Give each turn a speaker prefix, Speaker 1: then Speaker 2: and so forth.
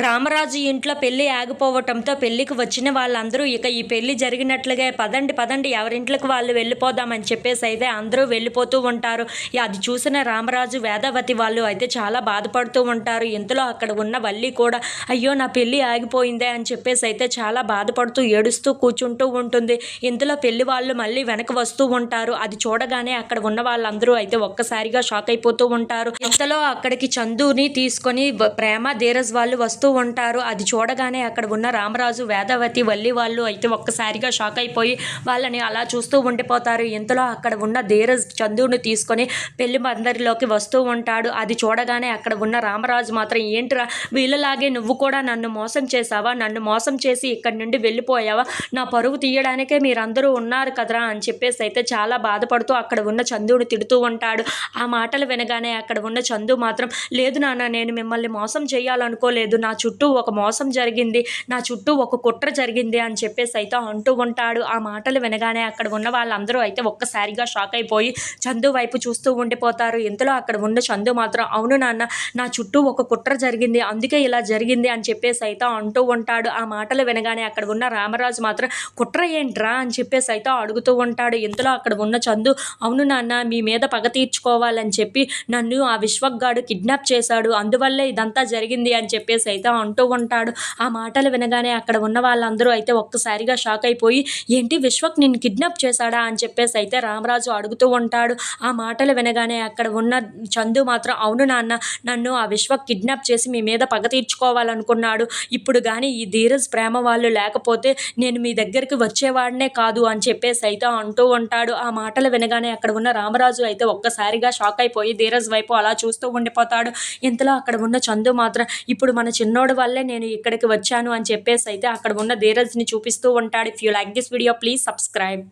Speaker 1: రామరాజు ఇంట్లో పెళ్లి ఆగిపోవటంతో పెళ్లికి వచ్చిన వాళ్ళందరూ ఇక ఈ పెళ్లి జరిగినట్లుగా పదండి పదండి ఎవరింట్లోకి వాళ్ళు వెళ్ళిపోదామని చెప్పేసి అయితే అందరూ వెళ్ళిపోతూ ఉంటారు. అది చూసిన రామరాజు వేదవతి వాళ్ళు అయితే చాలా బాధపడుతూ ఉంటారు. ఇంతలో అక్కడ ఉన్న వల్లి కూడా అయ్యో నా పెళ్లి ఆగిపోయిందే అని చెప్పేసి అయితే చాలా బాధపడుతూ ఏడుస్తూ కూర్చుంటూ ఉంటుంది. ఇంతలో పెళ్లి వాళ్ళు మళ్ళీ వెనక్కి వస్తూ ఉంటారు. అది చూడగానే అక్కడ ఉన్న వాళ్ళందరూ అయితే ఒక్కసారిగా షాక్ అయిపోతూ ఉంటారు. ఇంతలో అక్కడికి చందుని తీసుకొని ప్రేమ ధీరజ్ వాళ్ళు వస్తూ ఉంటారు. అది చూడగానే అక్కడ ఉన్న రామరాజు వేదవతి వల్లి వాళ్ళు అయితే ఒక్కసారిగా షాక్ అయిపోయి వాళ్ళని అలా చూస్తూ ఉండిపోతారు. ఇంతలో అక్కడ ఉన్న ధీరజ్ చందుని తీసుకొని పెళ్లి మందరిలోకి వస్తూ ఉంటాడు. అది చూడగానే అక్కడ ఉన్న రామరాజు మాత్రం ఏంటిరా వీళ్ళలాగే నువ్వు కూడా నన్ను మోసం చేసావా, నన్ను మోసం చేసి ఇక్కడి నుండి వెళ్ళిపోయావా, నా పరువు తీయడానికే మీరందరూ ఉన్నారు కదరా అని చెప్పేసి అయితే చాలా బాధపడుతూ అక్కడ ఉన్న చందుని తిడుతూ ఉంటాడు. ఆ మాటలు వినగానే అక్కడ ఉన్న చందు మాత్రం లేదు నాన్న, నేను మిమ్మల్ని మోసం చేయాలనుకోలేదు, నా చుట్టూ ఒక మోసం జరిగింది, నా చుట్టూ ఒక కుట్ర జరిగింది అని చెప్పేసి అయితే అంటూ ఉంటాడు. ఆ మాటలు వినగానే అక్కడ ఉన్న వాళ్ళందరూ అయితే ఒక్కసారిగా షాక్ అయిపోయి చందు వైపు చూస్తూ ఉండిపోతారు. ఇంతలో అక్కడ ఉన్న చందు మాత్రం అవును నాన్న, నా చుట్టూ ఒక కుట్ర జరిగింది, అందుకే ఇలా జరిగింది అని చెప్పేసి అయితే అంటూ ఉంటాడు. ఆ మాటలు వినగానే అక్కడ ఉన్న రామరాజు మాత్రం కుట్ర ఏంట్రా అని చెప్పేసి అయితే అడుగుతూ ఉంటాడు. ఇంతలో అక్కడ ఉన్న చందు అవును నాన్న, మీ మీద పగ తీర్చుకోవాలని చెప్పి నన్ను ఆ విశ్వక్గాడు కిడ్నాప్ చేశాడు, అందువల్లే ఇదంతా జరిగింది అని చెప్పేసి అయితే అంటూ ఉంటాడు. ఆ మాటలు వినగానే అక్కడ ఉన్న వాళ్ళందరూ అయితే ఒక్కసారిగా షాక్ అయిపోయి ఏంటి విశ్వక్ నిన్ను కిడ్నాప్ చేశాడా అని చెప్పేసి అయితే రామరాజు అడుగుతూ ఉంటాడు. ఆ మాటలు వినగానే అక్కడ ఉన్న చందు మాత్రం అవును నాన్న, నన్ను ఆ విశ్వక్ కిడ్నాప్ చేసి మీ మీద పగ తీర్చుకోవాలనుకున్నాడు, ఇప్పుడు కానీ ఈ ధీరజ్ ప్రేమ వాళ్ళు లేకపోతే నేను మీ దగ్గరికి వచ్చేవాడినే కాదు అని చెప్పేసి అయితే అంటూ ఉంటాడు. ఆ మాటలు వినగానే అక్కడ ఉన్న రామరాజు అయితే ఒక్కసారిగా షాక్ అయిపోయి ధీరజ్ వైపు అలా చూస్తూ ఉండిపోతాడు. ఇంతలో అక్కడ ఉన్న చందు మాత్రం ఇప్పుడు మన చిన్నోడు వల్లే నేను ఇక్కడికి వచ్చాను అని చెప్పేసి అయితే అక్కడ ఉన్న ధీరజ్ని చూపిస్తూ ఉంటాడు. If you like this video please subscribe.